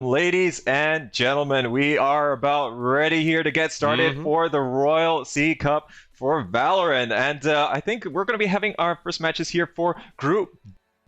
Ladies and gentlemen, we are about ready here to get started for the Royal Sea Cup for Valorant. And I think we're going to be having our first matches here for Group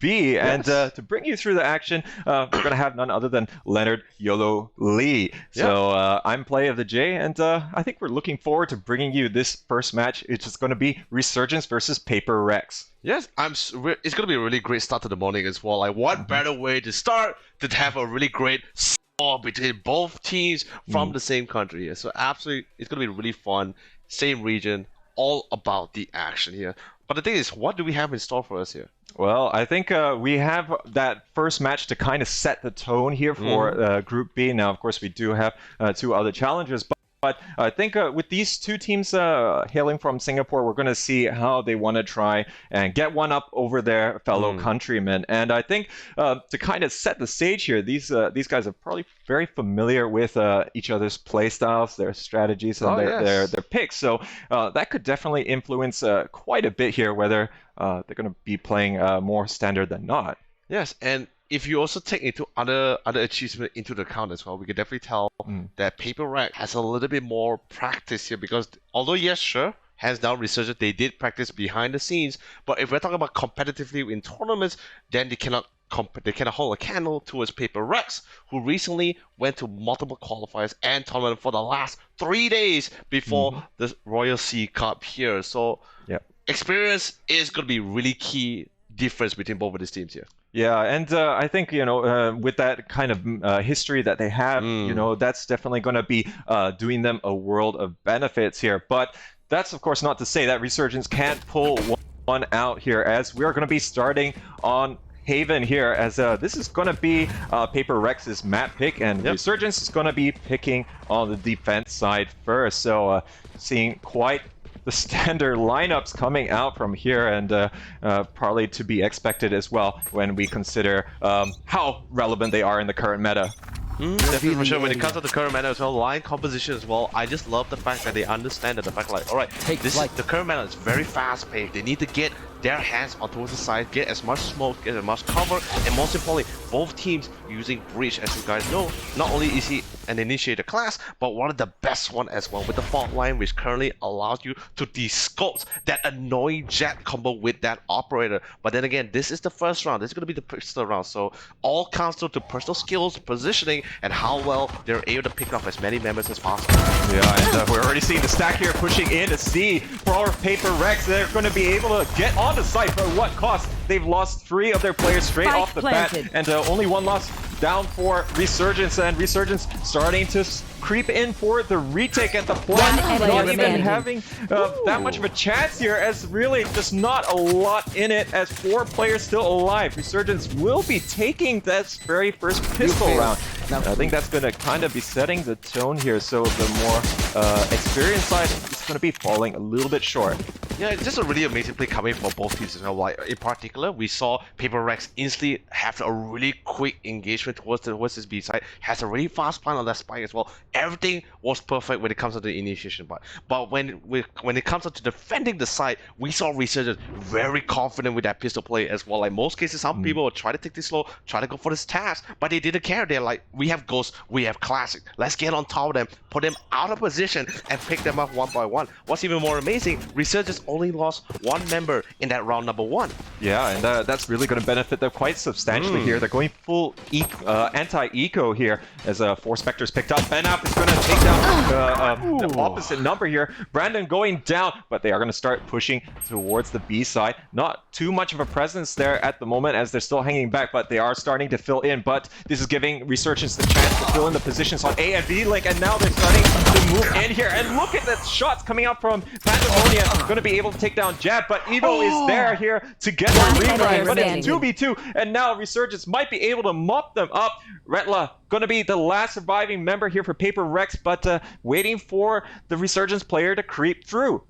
B. And to bring you through the action, we're going to have none other than Leonard YoloLee. So I'm PlayOfTheJay, and I think we're looking forward to bringing you this first match. It's just going to be Resurgence versus Paper Rex. Yes, it's going to be a really great start to the morning as well. Like, what better way to start than to have a really great score between both teams from the same country here. So absolutely, it's going to be really fun. Same region, all about the action here. But the thing is, what do we have in store for us here? Well, I think we have that first match to kind of set the tone here for Group B. Now, of course, we do have two other challengers, but I think with these two teams hailing from Singapore, we're going to see how they want to try and get one up over their fellow countrymen. And I think to kind of set the stage here, these guys are probably very familiar with each other's play styles, their strategies, and their picks. So that could definitely influence quite a bit here, whether they're going to be playing more standard than not. Yes, and if you also take into other achievements into the account as well, we can definitely tell that Paper Rex has a little bit more practice here, because although yes, sure, hands down Resurgence, they did practice behind the scenes, but if we're talking about competitively in tournaments, then they cannot hold a candle towards Paper Rex, who recently went to multiple qualifiers and tournament for the last 3 days before the Royal Sea Cup here. So experience is going to be really key difference between both of these teams here. Yeah, and I think, with that kind of history that they have, that's definitely going to be doing them a world of benefits here. But that's, of course, not to say that Resurgence can't pull one out here, as we're going to be starting on Haven here, as this is going to be Paper Rex's map pick, and Resurgence is going to be picking on the defense side first. So seeing quite the standard lineups coming out from here, and probably to be expected as well when we consider how relevant they are in the current meta. Definitely for sure. When it comes to the current meta as well, line composition as well, I just love the fact that they understand that the fact like, alright, the current meta is very fast paced. They need to get their hands on towards the side, get as much smoke, get as much cover, and most importantly, both teams using Breach, as you guys know. Not only is he an initiator class, but one of the best one as well, with the fault line, which currently allows you to de-scope that annoying jet combo with that operator. But then again, this is the first round. This is going to be the pistol round, so all comes down to personal skills, positioning, and how well they're able to pick up as many members as possible. Yeah, and we're already seeing the stack here pushing in to see for Paper Rex. They're going to be able to get on the site, but at what cost? They've lost 3 of their players straight off the bat, and only one loss down for Resurgence, and Resurgence starting to creep in for the retake at the plant. Not even having that much of a chance here, as really just not a lot in it, as 4 players still alive. Resurgence will be taking that very first pistol round. I think that's going to kind of be setting the tone here, so the more experienced side is going to be falling a little bit short. Yeah, it's just a really amazing play coming from both teams as well. Like, in particular, we saw Paper Rex instantly have a really quick engagement towards his B side, has a really fast plan on that spike as well. Everything was perfect when it comes to the initiation part. But when it comes to defending the side, we saw Resurgence very confident with that pistol play as well. Like, most cases, some people will try to take this slow, try to go for this task, but they didn't care. They're like, we have Ghost, we have Classic. Let's get on top of them, put them out of position, and pick them up one by one. What's even more amazing, Resurgence only lost 1 member in that round number 1. Yeah, and that's really going to benefit them quite substantially here. They're going full anti-eco here, as 4 Spectres picked up. Benap is going to take down the opposite number here. Brandon going down, but they are going to start pushing towards the B side. Not too much of a presence there at the moment, as they're still hanging back, but they are starting to fill in. But this is giving Resurgence the chance to fill in the positions on A and B link, and now they're starting to move in here. And look at the shots coming up from Pandemonia. Going to be able to take down Jab, but Evo is there here to get the replay, but it's 2v2, and now Resurgence might be able to mop them up. Retla going to be the last surviving member here for Paper Rex, but waiting for the Resurgence player to creep through.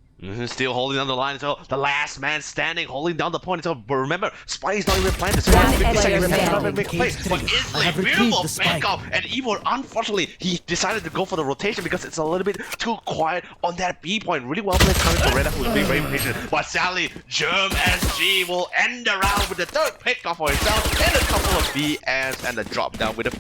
Still holding down the line as well. The last man standing, holding down the point as well. But remember, Spike is not even planted. So he has 50 seconds left to make a play. But instantly, beautiful pick up. And Evo, unfortunately, he decided to go for the rotation because it's a little bit too quiet on that B point. Really well played coming from Red, who was being very patient. But sadly, Germ SG will end the round with the third pick off for himself and a couple of BS and a drop down with a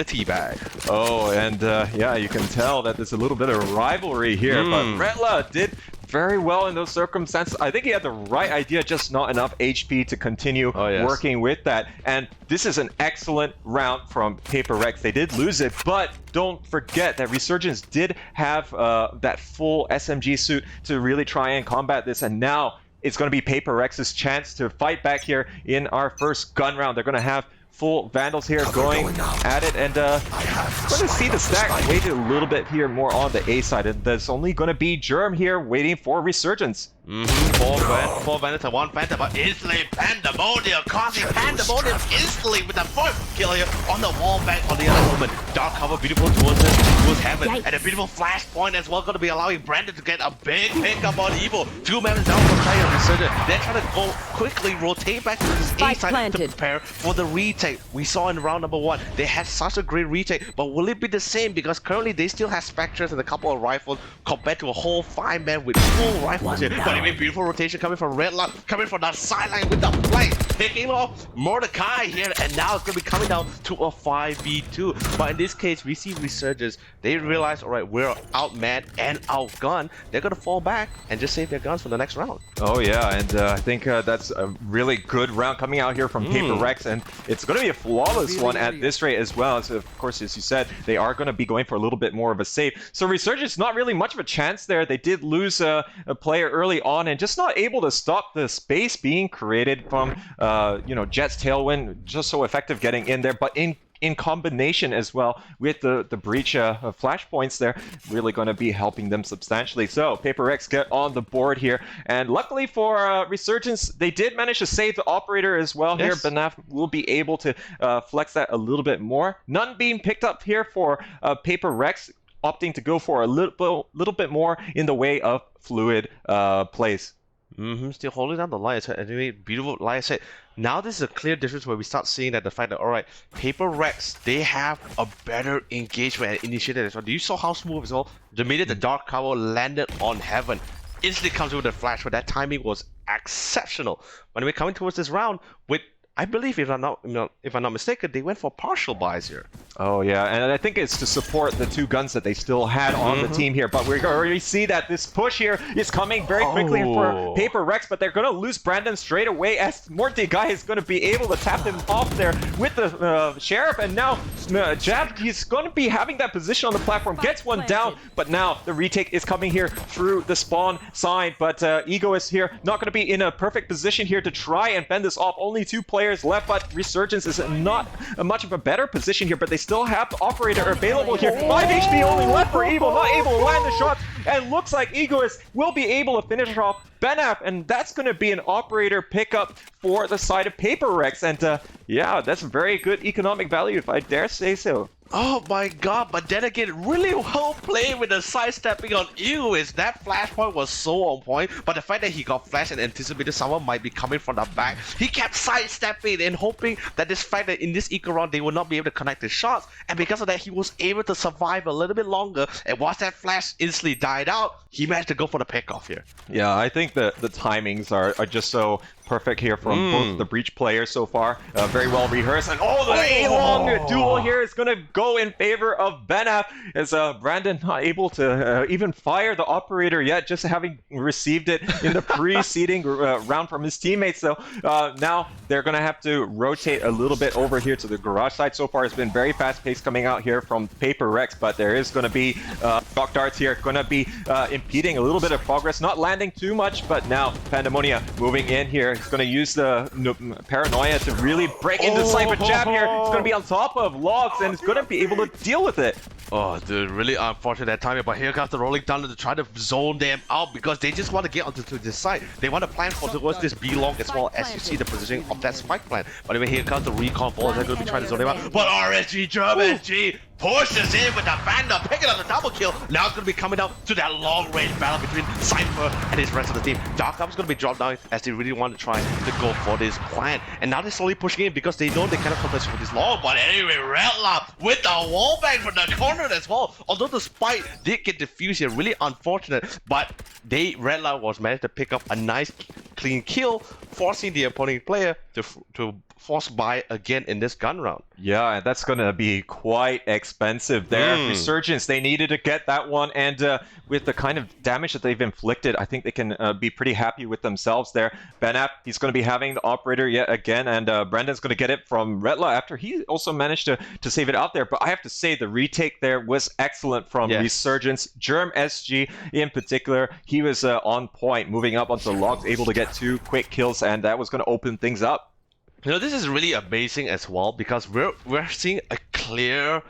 teabag. Oh, and yeah, you can tell that there's a little bit of rivalry here, but Redla did very well in those circumstances. I think he had the right idea, just not enough HP to continue working with that. And this is an excellent round from Paper Rex. They did lose it, but don't forget that Resurgence did have that full SMG suit to really try and combat this, and now it's going to be Paper Rex's chance to fight back here in our first gun round. They're going to have full Vandals here going at it, and going to see the stack weighted a little bit here more on the A side, and there's only going to be Germ here waiting for Resurgence. Four Vandals and one Phantom, but instantly Pandemonium causing Pandemonium instantly with the first kill here on the wall back on the other moment. Dark cover beautiful towards Heaven, and a beautiful flash point as well, going to be allowing Brandon to get a big pickup on Evo. 2 members down for player Resurgence. They're trying to go quickly rotate back to this A side to prepare for the retake. We saw in round number 1, they had such a great retake, but will it be the same? Because currently they still have Spectres and a couple of rifles compared to a whole 5-man with full rifles here. But anyway, beautiful rotation coming from Redla, coming from that sideline with the flank, picking off Mordecai here, and now it's going to be coming down to a 5v2. But in this case, we see Resurgence. They realize, alright, we're outmanned and outgunned. They're going to fall back and just save their guns for the next round. Oh yeah, and I think that's a really good round coming out here from Paper Rex, and it's going to be a flawless one at this rate as well. So of course, as you said, they are going to be going for a little bit more of a save. So Resurgence, not really much of a chance there. They did lose a player early on and just not able to stop the space being created from you know, Jet's Tailwind, just so effective getting in there. But in combination as well with the breach of flashpoints there, really going to be helping them substantially. So Paper Rex get on the board here, and luckily for Resurgence, they did manage to save the operator as well here. Benaf will be able to flex that a little bit more. None being picked up here for Paper Rex, opting to go for a little bit more in the way of fluid plays. Still holding down the line. Anyway, beautiful. Like I said, now this is a clear difference where we start seeing that the fact that, alright, Paper Rex, they have a better engagement and initiative as well. You saw how smooth as well. The minute the Dark Cover landed on Heaven, instantly comes with a flash, but that timing was exceptional. When we're coming towards this round, with I believe, if I'm not mistaken, they went for partial buys here. Oh yeah, and I think it's to support the 2 guns that they still had on the team here. But we already see that this push here is coming very quickly for Paper Rex, but they're going to lose Brandon straight away as Mordecai is going to be able to tap him off there with the Sheriff, and now Jab, he's going to be having that position on the platform, gets one down, but now the retake is coming here through the spawn side, but Ego is here, not going to be in a perfect position here to try and fend this off. Only 2 players left, but Resurgence is not much of a better position here, but they still have the operator available here. 5 HP only left for Evil, not able to land the shots, and looks like Egoist will be able to finish off Benaf, and that's going to be an operator pickup for the side of Paper Rex, and yeah, that's very good economic value if I dare say so. Oh my god, but then again, really well played with the sidestepping on Egoist. That flashpoint was so on point, but the fact that he got flashed and anticipated someone might be coming from the back, he kept sidestepping and hoping that this fact that in this eco round they would not be able to connect the shots, and because of that he was able to survive a little bit longer, and once that flash instantly died out, he managed to go for the pickoff here. Yeah, I think the timings are just so perfect here from both the Breach players so far. Very well rehearsed, and the A-long duel here is going to go in favor of Benaf, as Brandon not able to even fire the operator yet, just having received it in the preceding round from his teammates. So now they're going to have to rotate a little bit over here to the garage side. So far it's been very fast-paced coming out here from Paper Rex, but there is going to be shock darts here, going to be impeding a little bit of progress, not landing too much, but now Pandemonium moving in here. He's going to use the paranoia to really break into sight, but Jab here is going to be on top of logs and is going to be able to deal with it. Oh, dude, really unfortunate that timing, but here comes the rolling thunder to try to zone them out because they just want to get onto this side. They want to plan for towards this B long as well, as you see the positioning of that spike plan. But anyway, here comes the recon ball. They're going to be trying to zone them out, but RSG, Germ SG, pushes in with the Vandal, picking up the double kill. Now it's going to be coming down to that long-range battle between Cypher and his rest of the team. Dark Ops is going to be dropped down as they really want to try to go for this plan. And now they're slowly pushing in because they know they cannot contest for this long. But anyway, Redla with the wallbang from the corner as well. Although the spike did get defused here, really unfortunate. But Redla was managed to pick up a nice clean kill, forcing the opposing player to force buy again in this gun round. Yeah, and that's going to be quite expensive there. Resurgence, they needed to get that one, and with the kind of damage that they've inflicted, I think they can be pretty happy with themselves there. Benap, he's going to be having the operator yet again, and Brendan's going to get it from Redla after he also managed to save it out there. But I have to say, the retake there was excellent from Resurgence. Germ SG in particular, he was on point, moving up onto the logs, able to get 2 quick kills, and that was going to open things up. You know, this is really amazing as well because we're seeing a clear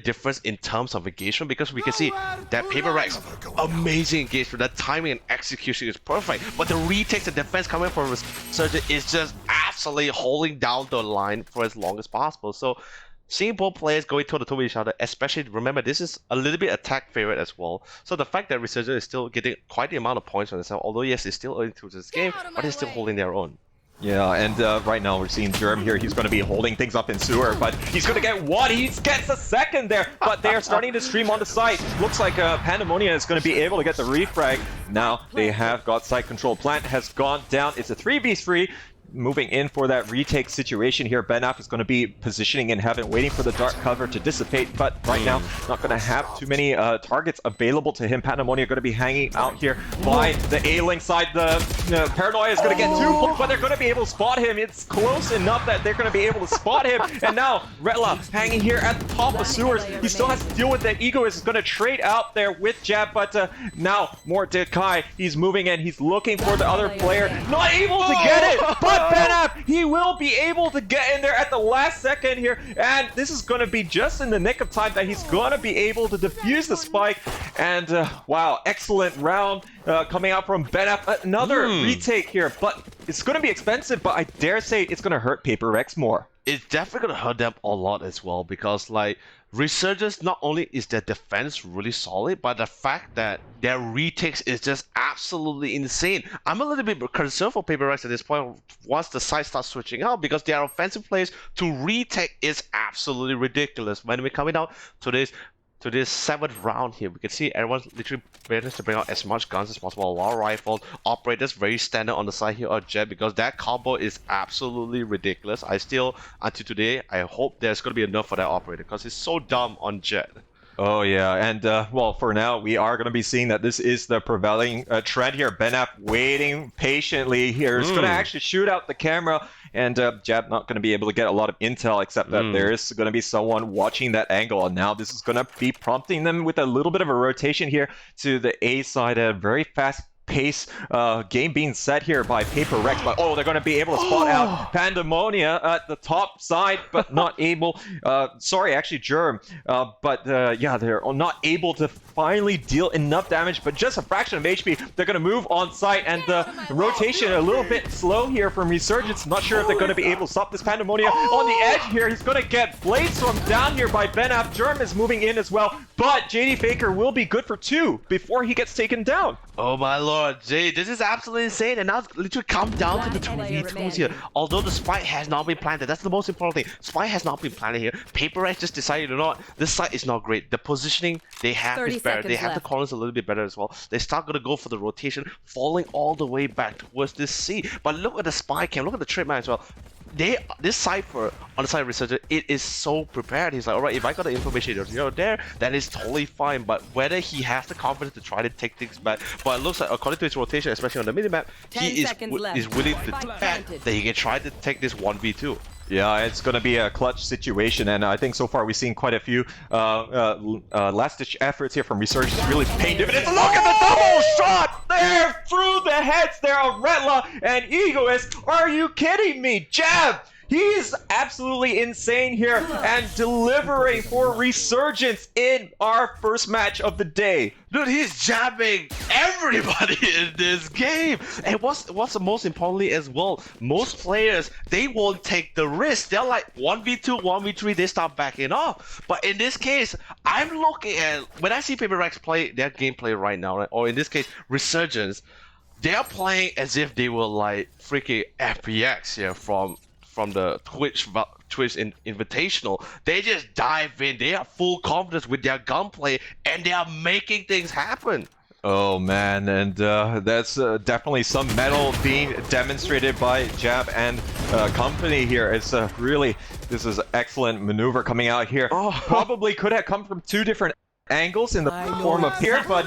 difference in terms of engagement, because we can see that Paper Rex, amazing engagement, that timing and execution is perfect, but the retakes and defense coming from Resurgence is just absolutely holding down the line for as long as possible. So seeing both players going toe-to-toe with each other, especially, remember, this is a little bit attack favorite as well. So the fact that Resurgence is still getting quite the amount of points on themselves, although yes, it's still early to this game, but they're still holding their own. Yeah, and right now we're seeing Germ here. He's going to be holding things up in sewer, but he's going to get one. He gets a second there, but they are starting to stream on the site. Looks like Pandemonia is going to be able to get the refrag. Now they have got site control. Plant has gone down. It's a 3v3. Moving in for that retake situation here. Benaf is going to be positioning in heaven, waiting for the dark cover to dissipate, but right now not going to have too many targets available to him. Pandemonia going to be hanging out here by the A-Link side. The Paranoia is going to get 2, but they're going to be able to spot him. It's close enough that they're going to be able to spot him. And now Redla hanging here at the top of sewers. He still has to deal with that. Egoist is going to trade out there with Jab, but now more Kai. He's moving in. He's looking for the other player. Not able to get it, but Benap, he will be able to get in there at the last second here, and this is going to be just in the nick of time that he's going to be able to defuse the spike. And wow, excellent round coming out from Benap. Another retake here, but it's going to be expensive, but I dare say it's going to hurt Paper Rex more. It's definitely going to hurt them a lot as well, because like Resurgence, not only is their defense really solid, but the fact that their retakes is just absolutely insane. I'm a little bit concerned for Paper Rex at this point once the side starts switching out, because their offensive plays to retake is absolutely ridiculous. When we're coming out to this 7th round here, we can see everyone's literally managed to bring out as much guns as possible. A lot of rifles, operators very standard on the side here of Jet, because that combo is absolutely ridiculous. I still, until today, I hope there's going to be enough for that operator, because it's so dumb on Jet. Oh yeah, and well, for now, we are going to be seeing that this is the prevailing trend here. Benap waiting patiently here. He's going to actually shoot out the camera, and Jab not going to be able to get a lot of intel, except that there is going to be someone watching that angle, and now this is going to be prompting them with a little bit of a rotation here to the A side. A very fast pace game being set here by Paper Rex, but they're going to be able to spot out Pandemonia at the top side, but not able, sorry, actually Germ, but yeah, they're not able to finally deal enough damage, but just a fraction of HP. They're going to move on site, and the rotation a little bit slow here from Resurgence. Not sure if they're going to be able to stop this Pandemonia on the edge here. He's going to get blades from down here by Benap. Germ is moving in as well, but JD Faker will be good for 2 before he gets taken down. Oh my lord, Jay, this is absolutely insane, and now it's literally come down to the 2v2s here. Although the spike has not been planted, that's the most important thing. Spike has not been planted here. Paper Rex just decided, this site is not great. The positioning they have is better. They have the corners a little bit better as well. They start going to go for the rotation, falling all the way back towards this C. But look at the spike cam, look at the trade man as well. This Cypher on the side of Resurgence, it is so prepared. He's like, alright, if I got the information there, that is totally fine. But whether he has the confidence to try to take things back, but it looks like according to his rotation, especially on the minimap, he is willing to bet that he can try to take this 1v2. Yeah, it's going to be a clutch situation, and I think so far we've seen quite a few last-ditch efforts here from Resurgence really paying dividends. Look at the double shot there through the heads there of Redla and Egoist. Are you kidding me? Jab! He's absolutely insane here and delivering for Resurgence in our first match of the day. Dude, he's jabbing everybody in this game. And what's the most importantly as well, most players, they won't take the risk. They're like 1v2, 1v3, they start backing off. But in this case, I'm looking at, when I see Paper Rex play their gameplay right now, right, or in this case, Resurgence, they're playing as if they were like freaking FPX here from the Twitch Invitational. They just dive in. They have full confidence with their gunplay, and they are making things happen. Oh man, and that's definitely some metal being demonstrated by Jab and company here. It's really, this is excellent maneuver coming out here. Probably could have come from two different angles in the form of here, but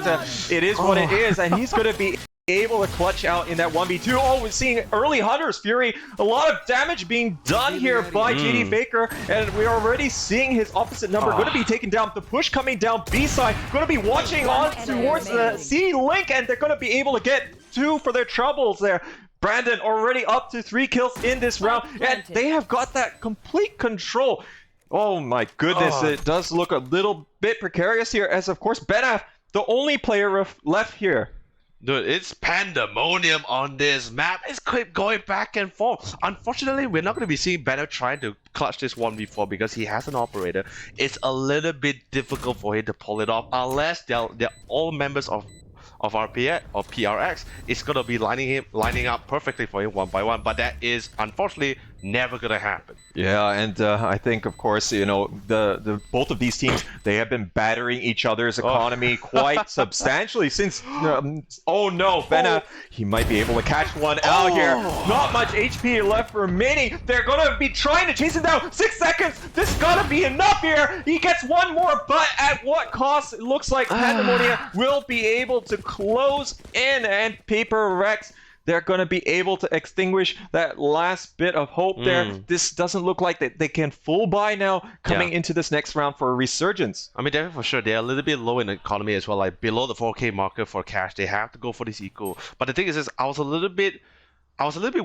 it is what it is, and he's going to be able to clutch out in that 1v2. Oh, we're seeing early Hunter's Fury. A lot of damage being done here by JD Faker, and we're already seeing his opposite number going to be taken down. The push coming down B side, going to be watching on towards the C link, and they're going to be able to get 2 for their troubles there. Brandon already up to 3 kills in this round, and they have got that complete control. Oh my goodness, it does look a little bit precarious here, as of course Benaf, the only player left here. Dude, it's pandemonium on this map. It's keep going back and forth. Unfortunately, we're not going to be seeing Banner trying to clutch this 1v4 because he has an operator. It's a little bit difficult for him to pull it off unless they're all members of RPX or PRX. It's going to be lining up perfectly for him one by one, but that is unfortunately never going to happen. Yeah, and I think, of course, you know, the both of these teams, they have been battering each other's economy quite substantially since. Oh no, Benna, he might be able to catch one out here. Not much HP left remaining. They're gonna be trying to chase him down. 6 seconds. This is gonna be enough here. He gets one more, but at what cost? It looks like Pandemonium will be able to close in, and Paper Rex, they're going to be able to extinguish that last bit of hope there. This doesn't look like they can full buy now coming into this next round for a Resurgence. I mean, definitely for sure, they're a little bit low in the economy as well, like below the 4K marker for cash. They have to go for this eco. But the thing is I was a little bit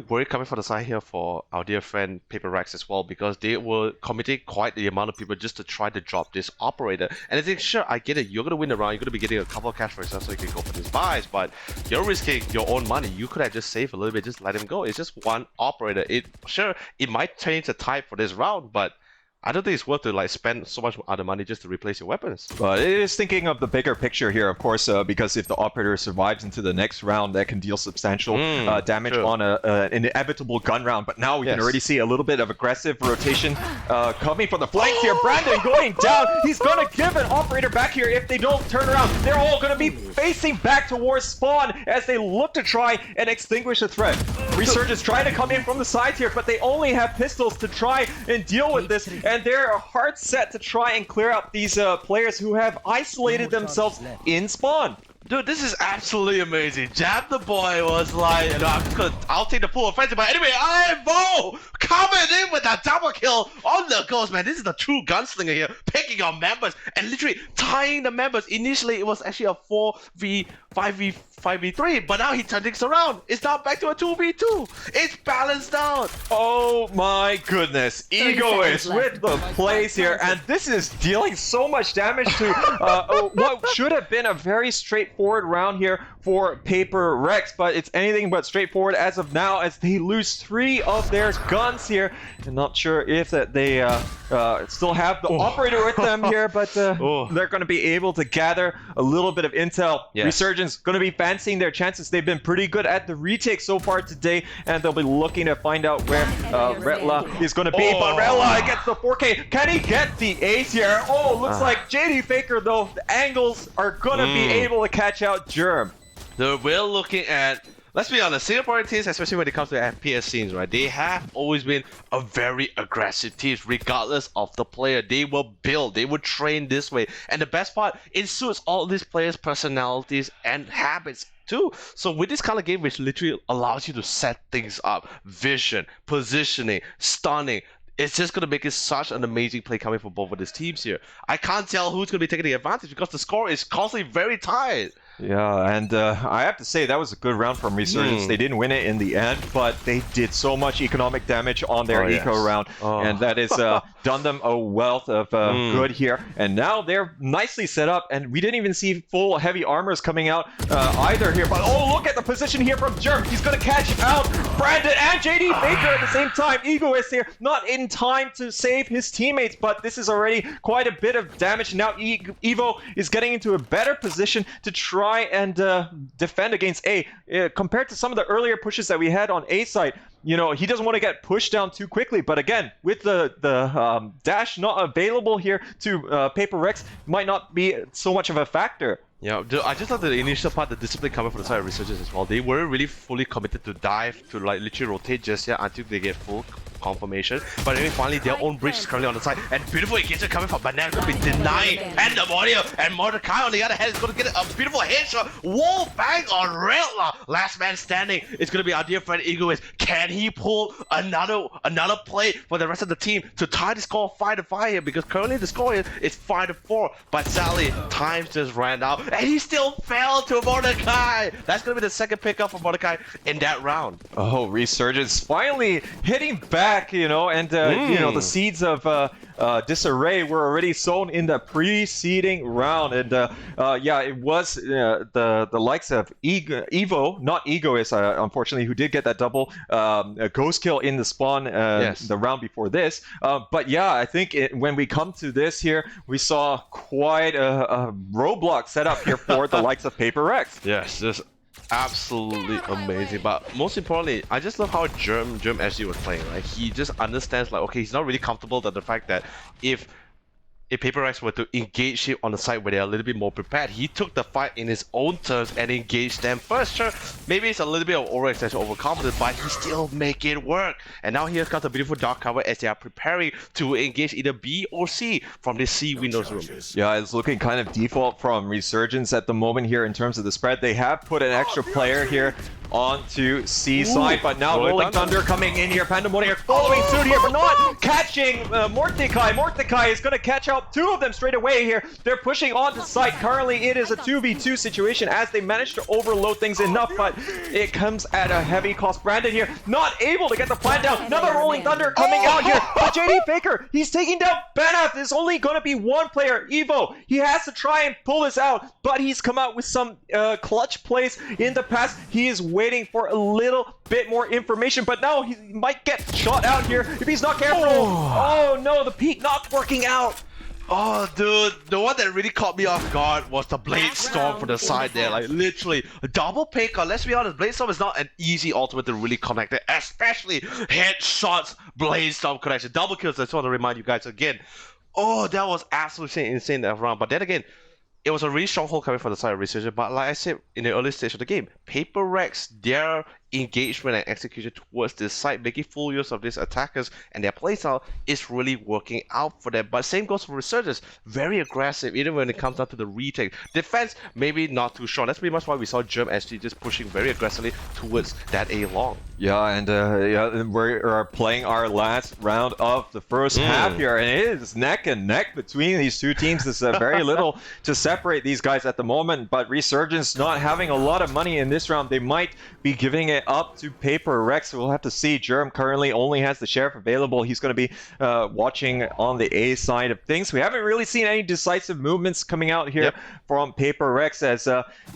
worried coming from the side here for our dear friend Paper Rex as well, because they were committing quite the amount of people just to try to drop this operator. And I think, sure, I get it, you're going to win the round, you're going to be getting a couple of cash for yourself so you can go for these buys, but you're risking your own money. You could have just saved a little bit, just let him go. It's just one operator. Sure, it might change the tide for this round, but I don't think it's worth to like spend so much other money just to replace your weapons. But it is thinking of the bigger picture here, of course, because if the operator survives into the next round, that can deal substantial damage on an inevitable gun round. But now we can already see a little bit of aggressive rotation coming from the flanks here. Brandon going down. He's going to give an operator back here if they don't turn around. They're all going to be facing back towards spawn as they look to try and extinguish the threat. Resurgence trying to come in from the sides here, but they only have pistols to try and deal with this. And they're hard set to try and clear out these players who have isolated themselves in spawn. Dude, this is absolutely amazing. Jab the boy was like, you know, I'll take the full offensive, but anyway, IMO coming in with a double kill on the ghost, man. This is the true gunslinger here, picking on members and literally tying the members. Initially, it was actually a 5v3, but now he turned things around. It's now back to a 2v2. It's balanced out. Oh my goodness. Egoist with the plays here, and this is dealing so much damage to what should have been a very straightforward round here for Paper Rex, but it's anything but straightforward as of now, as they lose 3 of their guns here. I'm not sure if that they still have the operator with them here, but they're going to be able to gather a little bit of intel. Resurgence going to be fancying their chances. They've been pretty good at the retake so far today, and they'll be looking to find out where Retla is going to be. But Retla gets the 4K. Can he get the ace here? Oh, looks like JD Faker, though, the angles are going to be able to catch out Germ. We're looking at, let's be honest, Singaporean teams, especially when it comes to FPS scenes, right? They have always been a very aggressive team, regardless of the player. They were built, they were trained this way. And the best part, it suits all these players' personalities and habits too. So with this kind of game, which literally allows you to set things up, vision, positioning, stunning, it's just going to make it such an amazing play coming from both of these teams here. I can't tell who's going to be taking the advantage because the score is constantly very tight. Yeah, and I have to say that was a good round from Resurgence. They didn't win it in the end, but they did so much economic damage on their eco round, and that has done them a wealth of good here. And now they're nicely set up, and we didn't even see full heavy armors coming out either here. But oh, look at the position here from Germ. He's going to catch out Brandon and JD Baker at the same time. Egoist here, not in time to save his teammates, but this is already quite a bit of damage. Now Evo is getting into a better position to try and defend against A. Compared to some of the earlier pushes that we had on A side, you know, he doesn't want to get pushed down too quickly. But again, with the dash not available here to Paper Rex, might not be so much of a factor. Yeah, I just love the initial part, the discipline coming from the side of Resurgence as well. They weren't really fully committed to dive, to like literally rotate just yet until they get full confirmation. But then finally their own bridge is currently on the side, and beautiful engagement coming from Banana has been denying Pandemonium, and Mordecai on the other hand is going to get a beautiful headshot. Wall bang on Riddler. Last man standing is going to be our dear friend Egoist. Can he pull another play for the rest of the team to tie the score 5-5 here? Because currently the score is 5-4, but sadly times just ran out. And he still fell to Mordecai! That's gonna be the second pickup for Mordecai in that round. Oh, Resurgence finally hitting back, you know, and you know, the seeds of disarray were already sown in the preceding round, and yeah, it was the likes of Evo, not Egoist, unfortunately, who did get that double ghost kill in the spawn the round before this. But yeah, I think when we come to this here, we saw quite a roadblock set up here for the likes of Paper Rex. Yes, just absolutely amazing. But most importantly, I just love how Germ SG was playing, right? He just understands, like, okay, he's not really comfortable that the fact that if Paper Rex were to engage him on the side where they're a little bit more prepared, he took the fight in his own terms and engaged them first. Sure, maybe it's a little bit of overextension, overconfident, but he still make it work. And now he has got a beautiful dark cover as they are preparing to engage either B or C from this C Windows room. Yeah, it's looking kind of default from Resurgence at the moment here in terms of the spread. They have put an extra player here onto C side, but now Rolling Thunder coming in here. Pandemonium following suit here, but not catching Mordecai. Mordecai is going to catch out two of them straight away here. They're pushing onto site. Currently, it is a 2v2 situation as they manage to overload things enough, but it comes at a heavy cost. Brandon here, not able to get the plant down. Another Rolling Thunder coming out here. But JD Baker, he's taking down Benaf. There's only going to be one player, Evo. He has to try and pull this out, but he's come out with some clutch plays in the past. He is waiting for a little bit more information, but now he might get shot out here if he's not careful. Oh no, the peak not working out. Oh, dude, the one that really caught me off guard was the Blade Storm from the side there. Like, literally, a double pick. Let's be honest, Blade Storm is not an easy ultimate to really connect it, especially headshots, Blade Storm connection. Double kills, I just want to remind you guys again. Oh, that was absolutely insane that round. But then again, it was a really strong hold coming from the side of Resurgence, but like I said in the early stage of the game, Paper Rex, their engagement and execution towards this side, making full use of these attackers and their playstyle is really working out for them. But same goes for Resurgence, very aggressive even when it comes down to the retake. Defense, maybe not too strong. That's pretty much why we saw Germ SG just pushing very aggressively towards that A long. Yeah, and yeah, we're playing our last round of the first half here, and it is neck and neck between these two teams. There's very little to separate these guys at the moment, but Resurgence not having a lot of money in this round. They might be giving it up to Paper Rex. We'll have to see. Germ currently only has the Sheriff available. He's going to be watching on the A side of things. We haven't really seen any decisive movements coming out here from Paper Rex, as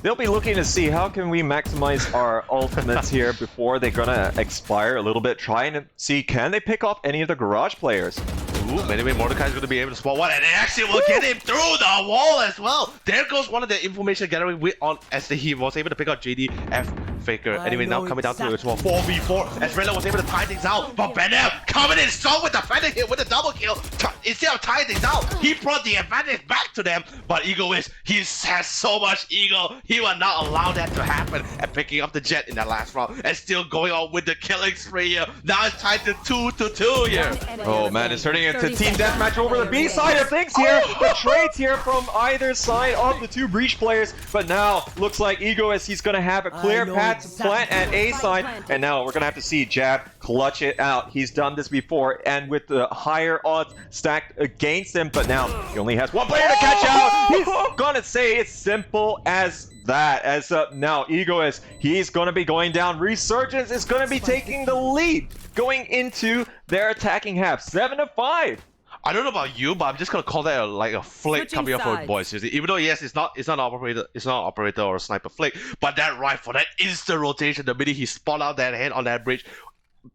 they'll be looking to see how can we maximize our ultimates here before they're going to expire a little bit, trying to see can they pick off any of the garage players. Ooh, anyway, Mordecai is going to be able to spot one, and it actually will get him through the wall as well. There goes one of the information gathering with on as he was able to pick out JDF Faker. Anyway, now coming down to it, 4v4 as Rella was able to tie things out, but Benel coming in strong with the defender here with the double kill. Instead of tying things out, he brought the advantage back to them, but Egoist, he has so much ego, he will not allow that to happen, and picking up the jet in that last round and still going on with the killing spree here. Now it's tied to 2-2 here. Oh man, it's turning into team deathmatch over the B side of things here. The trades here from either side of the two breach players, but now looks like Egoist, he's going to have a clear path to plant at A side, and now we're going to have to see Jab clutch it out. He's done this before, and with the higher odds stacked against him, but now he only has one player to catch out. He's gonna say it's simple as that. As now, Egoist, he's gonna be going down. Resurgence is gonna be taking the lead going into their attacking half. 7-5. I don't know about you, but I'm just gonna call that like a flick coming up for boys. Even though yes, it's not an operator or a sniper flick, but that rifle, that instant rotation, the minute he spot out that head on that bridge,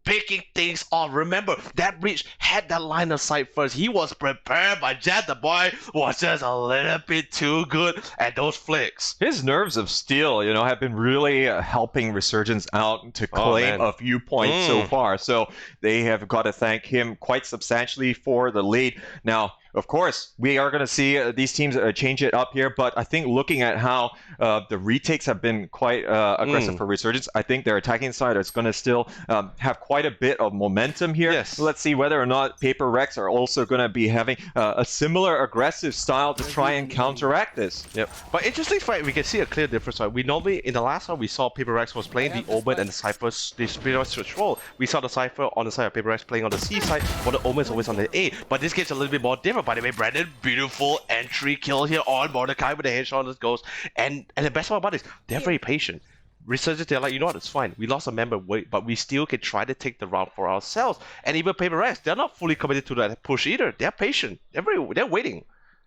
picking things off. Remember, that bridge had that line of sight first. He was prepared, but Jab the boy was just a little bit too good at those flicks. His nerves of steel, you know, have been really helping Resurgence out to claim a few points so far. So they have got to thank him quite substantially for the lead. Now, of course, we are going to see these teams change it up here, but I think looking at how the retakes have been quite aggressive for Resurgence, I think their attacking side is going to still have quite a bit of momentum here. Yes. Let's see whether or not Paper Rex are also going to be having a similar aggressive style to try and counteract this. Yep. But interesting fight, we can see a clear difference. Right? We normally, in the last one, we saw Paper Rex was playing the Omen and the Cypher, they pretty much switch role. We saw the Cypher on the side of Paper Rex playing on the C side, while the Omen is always on the A. But this game's a little bit more different. By the way, Brandon, beautiful entry kill here on Mordecai with the headshot on this ghost. And the best part about this, they're very patient. Resurgence, they're like, you know what, it's fine. We lost a member, but we still can try to take the round for ourselves. And even Paper Rex, they're not fully committed to that push either. They're patient. They're waiting.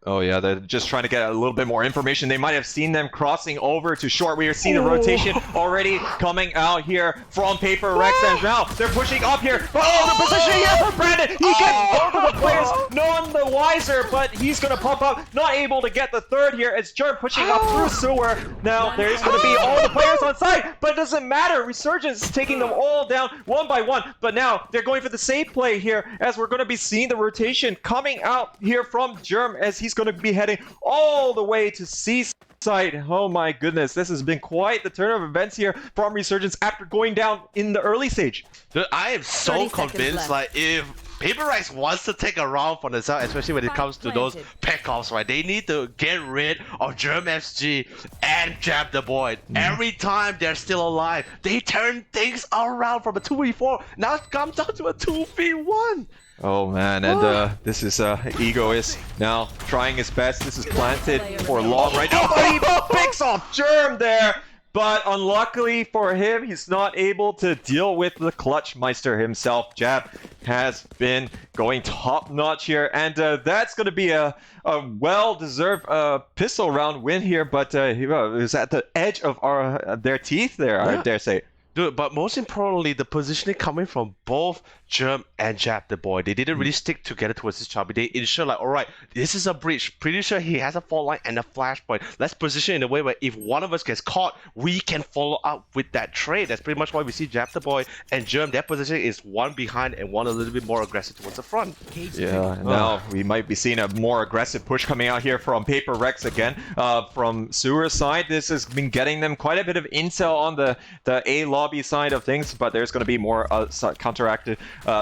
Oh yeah, they're just trying to get a little bit more information. They might have seen them crossing over to short. We are seeing the rotation already coming out here from Paper Rex, and now they're pushing up here. Oh, the position here for Brandon! He gets both of the players, none the wiser, but he's gonna pop up, not able to get the third here. It's Germ pushing up through sewer. Now there's gonna be all the players on site, but it doesn't matter. Resurgence is taking them all down one by one, but now they're going for the safe play here, as we're gonna be seeing the rotation coming out here from Germ, as he's going to be heading all the way to C side. Oh my goodness, this has been quite the turn of events here from Resurgence after going down in the early stage. Dude, I am so convinced, like, if Paper Rex wants to take a round for themselves, especially when it comes to those pickoffs, right? They need to get rid of Germ SG and Jab the Boy. Every time they're still alive, they turn things around from a 2v4. Now it comes down to a 2v1. Oh man, and this is Egoist now trying his best. This is planted for long right now, but he picks off Germ there. But unluckily for him, he's not able to deal with the Clutch Meister himself. Jab has been going top notch here, and that's going to be a well-deserved pistol round win here. But he was at the edge of their teeth there, I dare say. Dude, but most importantly, the positioning coming from both Germ and Jab the Boy. They didn't really stick together towards this chubby. They ensure like, alright, this is a breach. Pretty sure he has a fault line and a flashpoint. Let's position in a way where if one of us gets caught, we can follow up with that trade. That's pretty much why we see Jab the Boy and Germ. Their position is one behind and one a little bit more aggressive towards the front. Yeah, now we might be seeing a more aggressive push coming out here from Paper Rex again. From Sewer side, this has been getting them quite a bit of intel on the A lobby side of things, but there's going to be more counteractive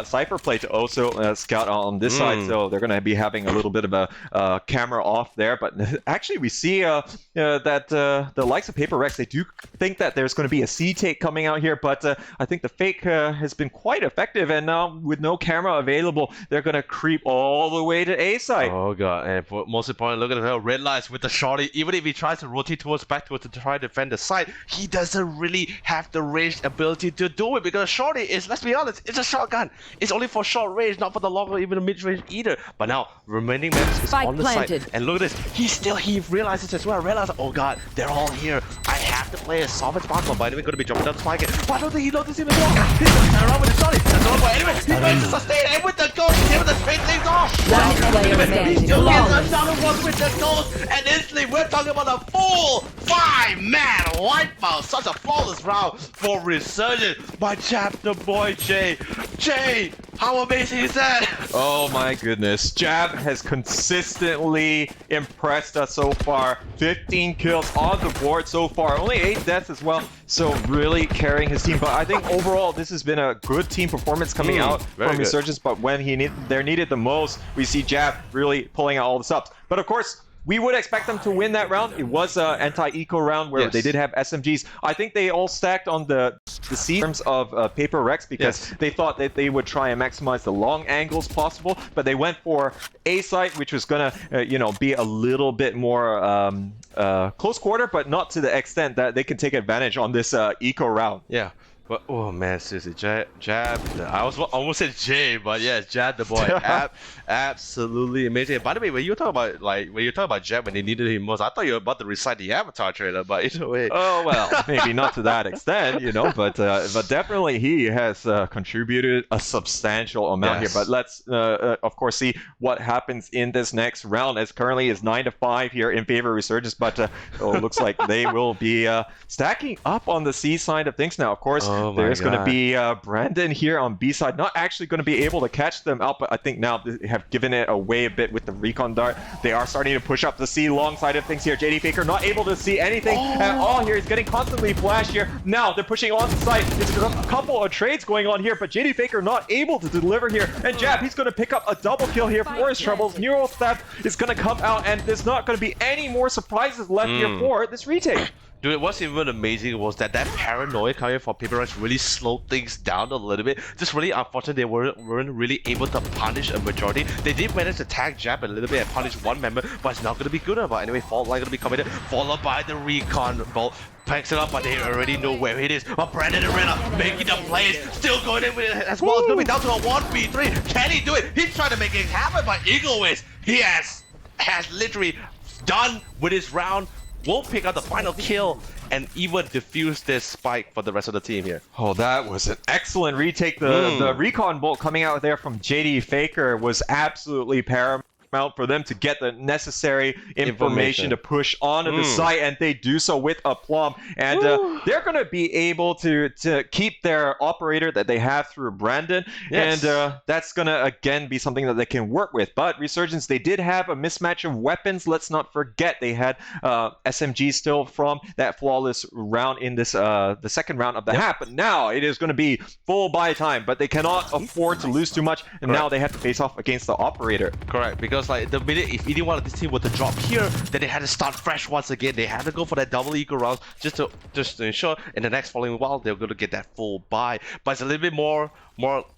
Cypher play to also scout on this side, so they're going to be having a little bit of a camera off there. But actually, we see that the likes of Paper Rex, they do think that there's going to be a C take coming out here, but I think the fake has been quite effective, and now with no camera available, they're going to creep all the way to A side. Oh god, and most important, look at the red lights with the shorty. Even if he tries to rotate back towards to try to defend the side, he doesn't really have the ranged ability to do it, because shorty is, let's be honest, it's a shotgun. It's only for short range, not for the long or even the mid range either. But now remaining members is on the side, and look at this. He realizes as well. Realizes, oh god, they're all here. I have to play a solid sparkle. By the way, going to be jumping down the spike. But I don't think he noticed him as well. He's going to turn around with the shotty. That's all. But anyway, he's going to sustain, and with the ghost, he's able to trade things off. He still gets another one with the ghost, and instantly we're talking about a full 5-man wipeout. Such a flawless round for Resurgence by Jab the Boy Jay. Jay, how amazing is that? Oh my goodness. Jab has consistently impressed us so far. 15 kills on the board so far. Only 8 deaths as well. So really carrying his team. But I think overall this has been a good team performance coming out from Resurgence. But when they're needed the most, we see Jab really pulling out all the subs. But of course, we would expect them to win that round. It was an anti-eco round where they did have SMGs. I think they all stacked on the the C in terms of Paper Rex because they thought that they would try and maximize the long angles possible, but they went for A site, which was gonna be a little bit more close quarter, but not to the extent that they can take advantage on this eco round. Yeah. But, oh man, seriously, Jab, I almost said Jay, but yeah, Jab the boy, absolutely amazing. By the way, when you talk about Jab when they needed him most, I thought you were about to recite the Avatar trailer, but either way. Oh well, maybe not to that extent, but definitely he has contributed a substantial amount here. But let's of course see what happens in this next round, as currently is 9-5 here in favor of Resurgence, but it looks like they will be stacking up on the C side of things now. Of course. There's going to be Brandon here on B side, not actually going to be able to catch them out, but I think now they have given it away a bit with the recon dart. They are starting to push up the C long side of things here. JD Faker not able to see anything at all here. He's getting constantly flashed here. Now they're pushing on the side. There's a couple of trades going on here, but JD Faker not able to deliver here. And Jab, he's going to pick up a double kill here for his troubles. Neural Theft is going to come out, and there's not going to be any more surprises left here for this retake. Dude, what's even amazing was that paranoia coming from Paper Rex really slowed things down a little bit. Just really unfortunate they weren't really able to punish a majority. They did manage to tag Jab a little bit and punish one member, but it's not going to be good enough. Anyway, Fault Line going to be committed, followed by the recon bolt. Picks it up, but they already know where it is. But Brandon and Renna making the plays, still going in with it as well. It's going to be down to a 1v3. Can he do it? He's trying to make it happen, but Egoist, he has literally done with his round. Will pick up the final kill and even defuse this spike for the rest of the team here. Oh, that was an excellent retake. The recon bolt coming out there from JD Faker was absolutely paramount for them to get the necessary information to push onto the site, and they do so with aplomb. And they're going to be able to keep their operator that they have through Brandon, and that's going to again be something that they can work with. But Resurgence, they did have a mismatch of weapons. Let's not forget they had SMG still from that flawless round in this the second round of the half. But now it is going to be full buy time, but they cannot afford to lose too much, and now they have to face off against the operator. Correct, because like the minute if any one of this team were to drop here, then they had to start fresh once again. They had to go for that double eco round just to ensure in the next following round they're going to get that full buy. But it's a little bit more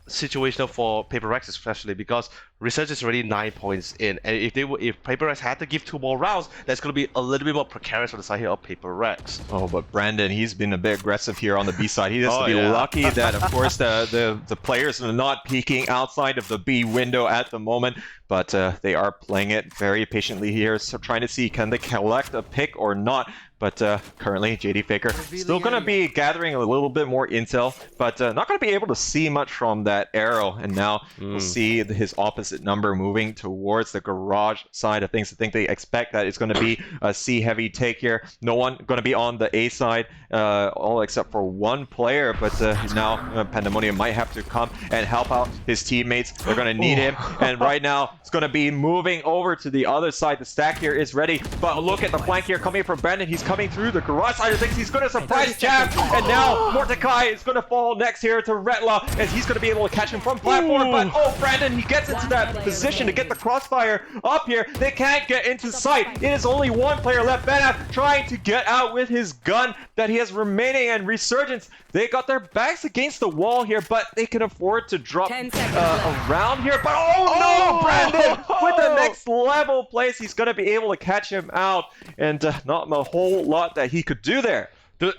situational for Paper Rex, especially because Resurgence is already 9 points in, and if Paper Rex had to give 2 more rounds, that's going to be a little bit more precarious on the side here of Paper Rex. Oh, but Brandon, he's been a bit aggressive here on the B side. He has to be lucky that, of course, the players are not peeking outside of the B window at the moment, but they are playing it very patiently here, so trying to see can they collect a pick or not. But currently, JD Faker still going to be gathering a little bit more intel, but not going to be able to see much from that arrow. And now we'll see his opposite number moving towards the garage side of things. I think they expect that it's going to be a C-heavy take here. No one going to be on the A side, all except for one player. But now Pandemonium might have to come and help out his teammates. They're going to need him. And right now, it's going to be moving over to the other side. The stack here is ready. But look at the flank here coming from Brandon. He's coming through the garage side of things. He's going to surprise Jab, and now Mordecai is going to fall next here to Retla, as he's going to be able to catch him from platform. But Brandon, he gets into that position to get the crossfire up here. They can't get into sight. It is only one player left. Benaf trying to get out with his gun that he has remaining, and Resurgence, they got their backs against the wall here, but they can afford to drop around here. But no, Brandon with the next level plays. He's going to be able to catch him out, and not a whole lot that he could do there. Dude,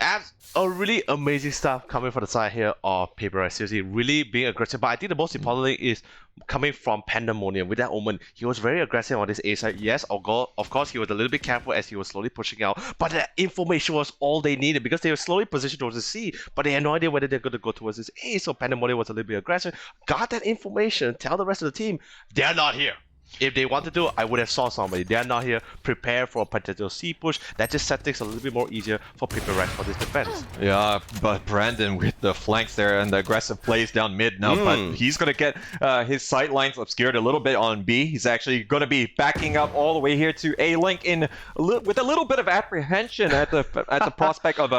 a really amazing stuff coming from the side here of Paper Rex. Seriously, really being aggressive. But I think the most important thing is coming from Pandemonium. With that Omen, he was very aggressive on this A side. Yes, of course, he was a little bit careful as he was slowly pushing out. But that information was all they needed because they were slowly positioned towards the C, but they had no idea whether they're going to go towards this A. So Pandemonium was a little bit aggressive. Got that information. Tell the rest of the team they're not here. If they want to do it, I would have saw somebody. They are not here. Prepare for a potential C push. That just set things a little bit more easier for Paper Rex for this defense. Yeah, but Brandon with the flanks there and the aggressive plays down mid now, but he's going to get his sight lines obscured a little bit on B. He's actually going to be backing up all the way here to A link with a little bit of apprehension at the prospect of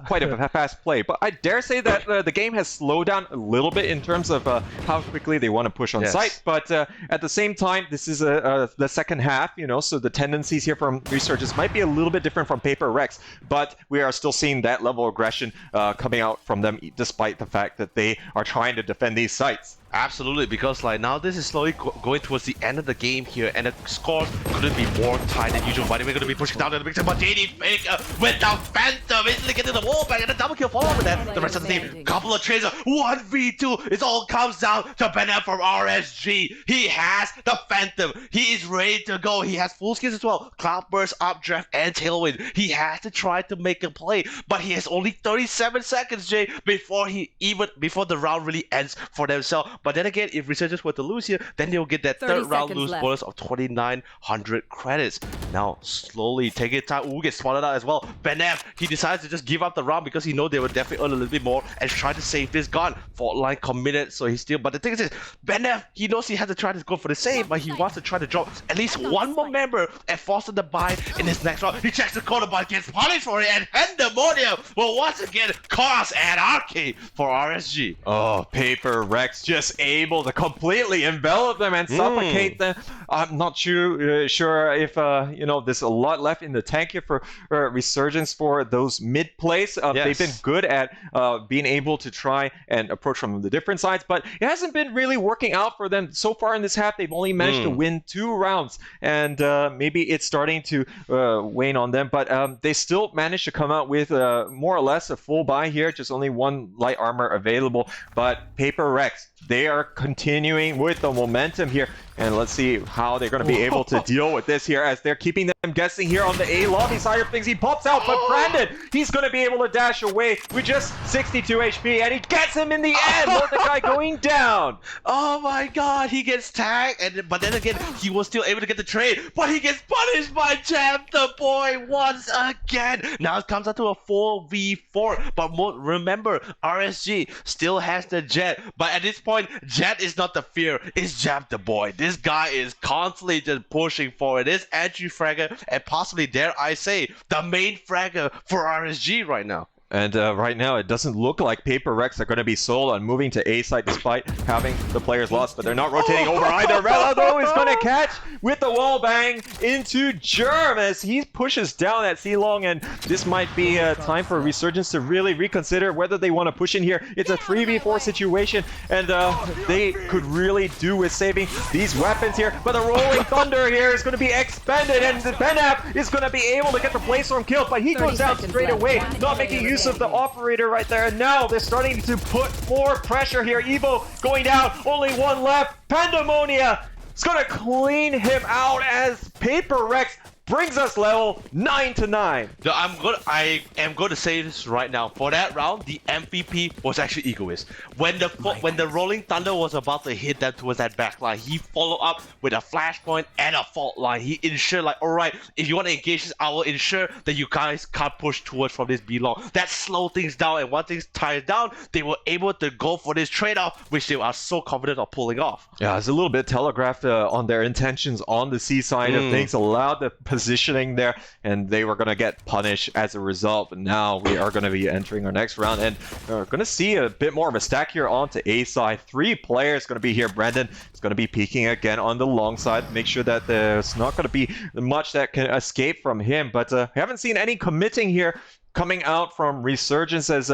quite a fast play. But I dare say that the game has slowed down a little bit in terms of how quickly they want to push on site. But at the same time, this is the second half, so the tendencies here from Resurgence might be a little bit different from Paper Rex, but we are still seeing that level of aggression coming out from them despite the fact that they are trying to defend these sites. Absolutely, because like now this is slowly going towards the end of the game here, and the scores couldn't be more tight than usual. But we're going to be pushing down to the big time, but JD Faker with the Phantom instantly getting the wall back, and the double kill follow up with that. The rest of the team, couple of trades, 1v2. It all comes down to Bennett from RSG. He has the Phantom. He is ready to go. He has full skills as well. Cloudburst, Updraft, and Tailwind. He has to try to make a play, but he has only 37 seconds, Jay, before the round really ends for themselves. But then again, if Resurgence were to lose here, then they'll get that third round lose bonus of 2,900 credits. Now, slowly taking time. Ooh, gets spotted out as well. Benef, he decides to just give up the round because he knows they will definitely earn a little bit more and try to save this gun. Fault line committed, so he's still. But the thing is, Benef, he knows he has to try to go for the save, but he wants to try to drop at least one more member and force him to buy in his next round. He checks the corner, but gets punished for it, and Pandemonium will once again cause anarchy for RSG. Oh, Paper Rex just able to completely envelop them and suffocate them. I'm not sure if there's a lot left in the tank here for Resurgence for those mid plays. They've been good at being able to try and approach from the different sides, but it hasn't been really working out for them so far in this half. They've only managed to win 2 rounds, and maybe it's starting to wane on them, but they still managed to come out with more or less a full buy here, just only 1 light armor available. But Paper Rex, they are continuing with the momentum here, and let's see how they're going to be able to deal with this here as they're keeping them guessing here on the A lobby side of things. He pops out, but Brandon, he's going to be able to dash away with just 62 HP, and he gets him in the end. Mordecai going down. Oh my god, he gets tagged, but then again, he was still able to get the trade, but he gets punished by Champ the Boy once again. Now it comes out to a 4v4, but remember, RSG still has the Jet, but at this point, Jet is not the fear, it's Champ the Boy. This guy is constantly just pushing forward. This anti-fragger and possibly, dare I say, the main fragger for RSG right now. And right now, it doesn't look like Paper Rex are going to be sold on moving to A side despite having the players lost, but they're not rotating over either. Rella, though, is going to catch with the wall bang into Germ as he pushes down at C-Long, and this might be time for Resurgence to really reconsider whether they want to push in here. It's a 3v4 situation, and they could really do with saving these weapons here, but the Rolling Thunder here is going to be expended, and Benap is going to be able to get the Playstorm killed, but he goes down straight away, not making use of the operator right there, and now they're starting to put more pressure here. Evo going down, only 1 left. Pandemonia is gonna clean him out as Paper Rex brings us level 9-9. I am going to say this right now. For that round, the MVP was actually Egoist. When the Rolling Thunder was about to hit them towards that backline, he followed up with a flashpoint and a fault line. He ensured, like, alright, if you want to engage this, I will ensure that you guys can't push towards from this B long. That slowed things down, and once things tied down, they were able to go for this trade-off, which they are so confident of pulling off. Yeah, it's a little bit telegraphed on their intentions on the C side of things, allowed the positioning there, and they were going to get punished as a result. But now we are going to be entering our next round, and we're going to see a bit more of a stack here onto A side. 3 players going to be here. Brandon is going to be peeking again on the long side. Make sure that there's not going to be much that can escape from him, but we haven't seen any committing here coming out from Resurgence as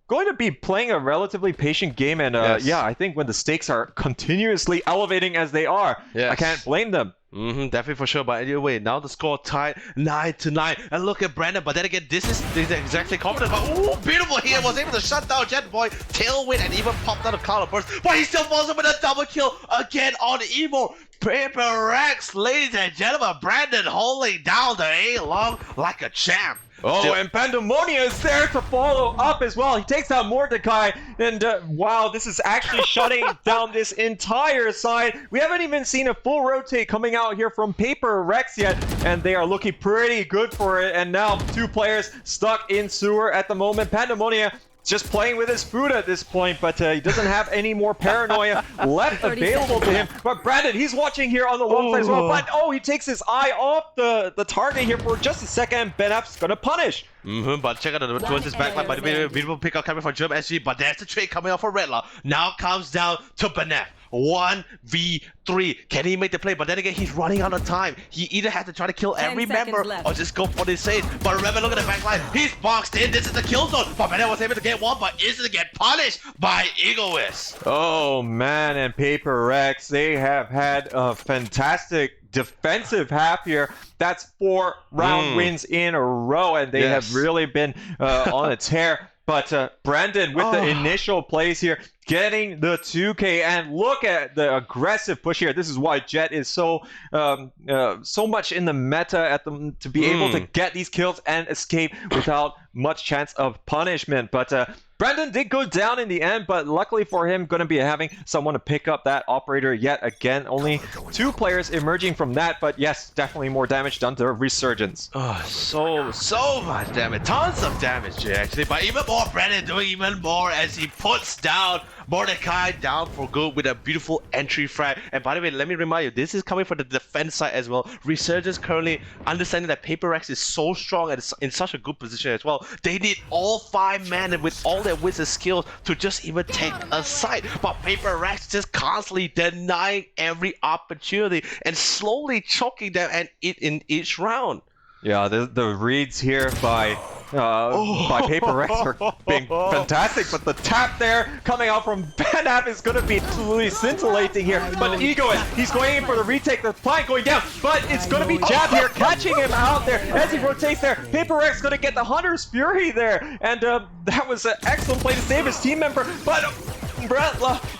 going to be playing a relatively patient game, and yeah, I think when the stakes are continuously elevating as they are, I can't blame them. Definitely for sure. But anyway, now the score tied 9-9, and look at Brandon. But then again, this is exactly confident. But ooh, beautiful here, was able to shut down Jet Boy, Tailwind, and even popped out a Cloud Burst. But he still falls up with a double kill again on Evo. Paper Rex, ladies and gentlemen, Brandon holding down the A long like a champ. Oh, and Pandemonia is there to follow up as well. He takes out Mordecai, and wow, this is actually shutting down this entire side. We haven't even seen a full rotate coming out here from Paper Rex yet, and they are looking pretty good for it. And now 2 players stuck in sewer at the moment. Pandemonia just playing with his food at this point, but he doesn't have any more paranoia left available to him. But Brandon, he's watching here on the long side as well, but oh, he takes his eye off the target here for just a second. Benap's gonna punish. But check out towards his backline, but beautiful pick up coming from Germ SG, but there's the trade coming out for Redlaw. Now comes down to Benap. 1v3. Can he make the play? But then again, he's running out of time. He either has to try to kill every member or just go for the save. But remember, look at the back line. He's boxed in. This is the kill zone. But Bennett was able to get one, but is to get punished by Egoist. Oh man, and Paper Rex, they have had a fantastic defensive half here. That's 4 round wins in a row, and they have really been on a tear. But Brandon with the initial plays here, getting the 2K, and look at the aggressive push here. This is why Jet is so much in the meta at them to be able to get these kills and escape without much chance of punishment. But Brandon did go down in the end, but luckily for him, going to be having someone to pick up that operator yet again. Only 2 players emerging from that, but yes, definitely more damage done to Resurgence. Oh, so much damage. Tons of damage, Jay, actually. But even more, Brandon doing even more as he puts down Mordecai down for good with a beautiful entry frag. And by the way, let me remind you, this is coming from the defense side as well. Resurgence currently understanding that Paper Rex is so strong and in such a good position as well. They need all 5 men and with all their wizard skills to just even take a side. But Paper Rex just constantly denying every opportunity and slowly choking them and in each round. Yeah, the reads here by Paper Rex are being fantastic, but the tap there coming out from Benap is going to be absolutely scintillating here. But Egoist, he's going in for the retake, the flank going down, but it's going to be Jab here catching him out there as he rotates there. Paper Rex going to get the Hunter's Fury there, and that was an excellent play to save his team member, but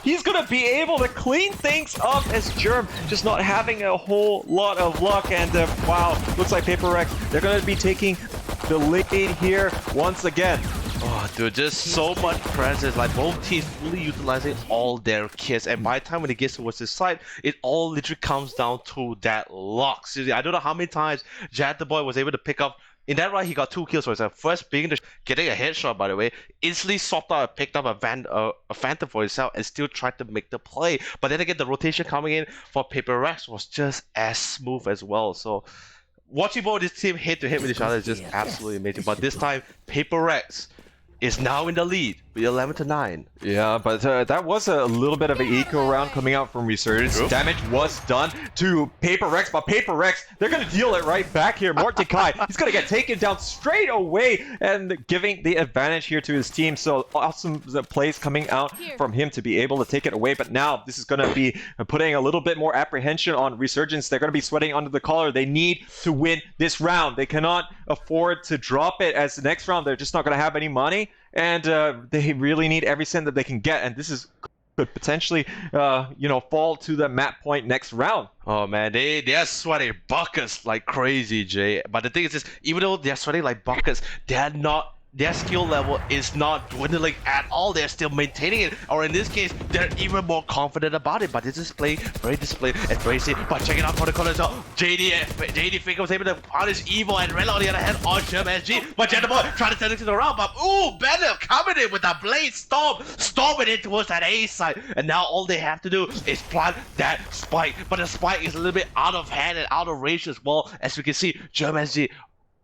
he's going to be able to clean things up as Germ just not having a whole lot of luck. And wow, looks like Paper Rex, they're going to be taking the lead here once again. Oh, dude, just so much presence. Like, both teams fully utilizing all their kits. And by the time when it gets towards this side, it all literally comes down to that lock. Seriously, I don't know how many times Jad the Boy was able to pick up. In that round, he got 2 kills for himself. First being getting a headshot, by the way. Instantly swapped out and picked up a Phantom for himself and still tried to make the play. But then again, the rotation coming in for Paper Rex was just as smooth as well. So watching both this team head to head with each other is just absolutely amazing. But this time, Paper Rex is now in the lead with 11-9. Yeah, but that was a little bit of an eco round coming out from Resurgence. True. Damage was done to Paper Rex, but Paper Rex, they're going to deal it right back here. Mordecai, he's going to get taken down straight away and giving the advantage here to his team. So awesome plays coming out from him to be able to take it away. But now this is going to be putting a little bit more apprehension on Resurgence. They're going to be sweating under the collar. They need to win this round. They cannot afford to drop it, as the next round they're just not going to have any money. And they really need every cent that they can get, and this could potentially, fall to the map point next round. Oh man, they are sweating buckets like crazy, Jay. But the thing is, even though they're sweating like buckets, their skill level is not dwindling at all. They're still maintaining it, or in this case, they're even more confident about it. But this is playing very displayed and very safe. But check it out for the corner as well. JD Faker was able to punish Evil and Red on the other hand on Germ SG. But Jetboy trying to turn it to the round, but Banner coming in with a Blade Storm, storming in towards that A side. And now all they have to do is plant that spike. But the spike is a little bit out of hand and out of range as well. As we can see, Germ SG,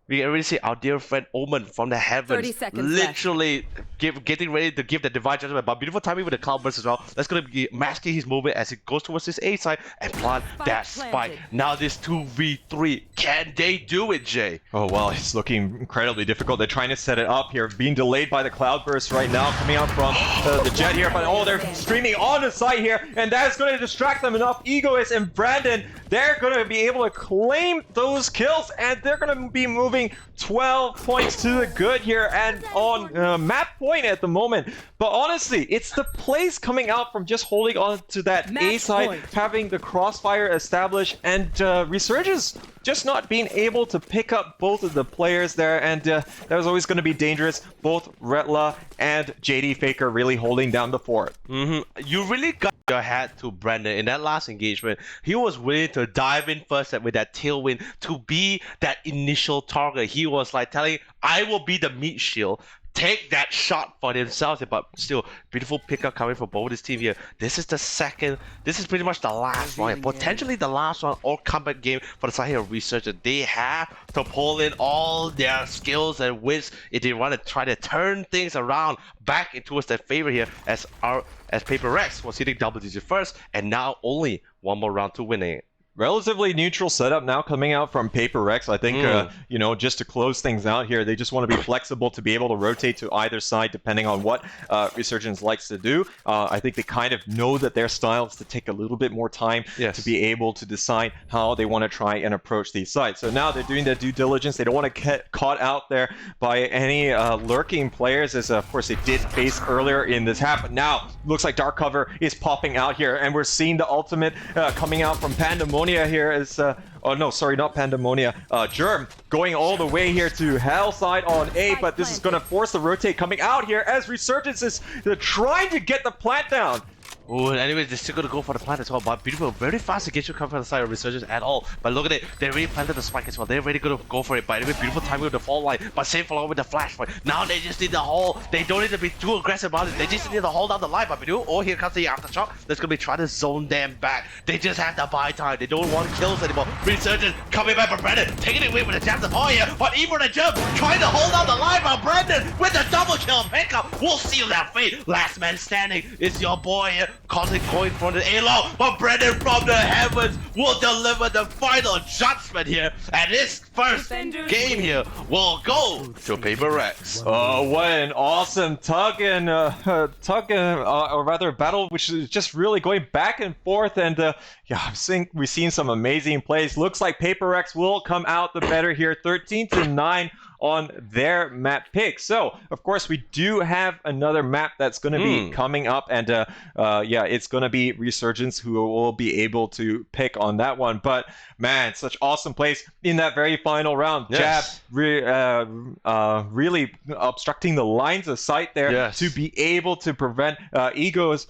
we already see our dear friend Omen from the heavens literally getting ready to give the divine judgment. But beautiful timing with the cloud burst as well. That's going to be masking his movement as it goes towards this A side and plant that spike. Now this 2v3, can they do it, Jay? Oh well, it's looking incredibly difficult. They're trying to set it up here, being delayed by the cloud burst right now, coming out from the Jet here. But they're streaming on the site here, and that's going to distract them enough. Egoist and Brandon, they're going to be able to claim those kills, and they're going to be moving 12 points to the good here and on map point at the moment. But honestly, it's the plays coming out from just holding on to that A side, having the crossfire established, and Resurgence just not being able to pick up both of the players there, and that was always going to be dangerous. Both Retla and JD Faker really holding down the fort. You really got your hat to Brandon in that last engagement. He was willing to dive in first with that tailwind to be that initial target. He was like telling, I will be the meat shield. take that shot for themselves, but still beautiful pickup coming from both this team here. This is the second, this is pretty much the last one, potentially the last one or comeback game for the side here of Resurgence. They have to pull in all their skills and wits if they want to try to turn things around back towards their favor here, as Paper Rex was hitting double digit first, and now only one more round to winning it. Relatively neutral setup now coming out from Paper Rex. I think, you know, just to close things out here, they just want to be flexible to be able to rotate to either side depending on what Resurgence likes to do. I think they kind of know that their style is to take a little bit more time to be able to decide how they want to try and approach these sites. So now they're doing their due diligence. They don't want to get caught out there by any lurking players, as of course they did face earlier in this half. But now looks like Dark Cover is popping out here, and we're seeing the ultimate coming out from Pandemonia here is, oh no, sorry, not Pandemonia, Germ going all the way here to Hellside on A, but this is going to force the rotate coming out here as Resurgence is trying to get the plant down. Oh, anyways, they're still going to go for the plant as well, but beautiful, very fast engagement come from the side of Resurgence at all. But look at it, they already planted the spike as well. They're really going to go for it, but anyway, beautiful timing with the fall line, but same follow with the flash point. Now they just need the hold. They don't need to be too aggressive about it. They just need to hold down the line, but oh, here comes the aftershock. That's going to be trying to zone them back. They just have to buy time. They don't want kills anymore. Resurgence coming back from Brandon, taking it away with the jab to oh here, but even the jump, trying to hold down the line, but Brandon with the double kill pickup will seal that fate. Last man standing is your boy here, constantly going for the A-low, but Brandon from the heavens will deliver the final judgment here, and his first game here will go to Paper Rex. Oh, what an awesome tug and or rather battle, which is just really going back and forth, and yeah, I think we've seen some amazing plays. Looks like Paper Rex will come out the better here, 13-9 on their map pick. So, of course, we do have another map that's going to be coming up, and yeah, it's going to be Resurgence who will be able to pick on that one. But man, such awesome plays in that very final round. Jab really obstructing the lines of sight there to be able to prevent Egos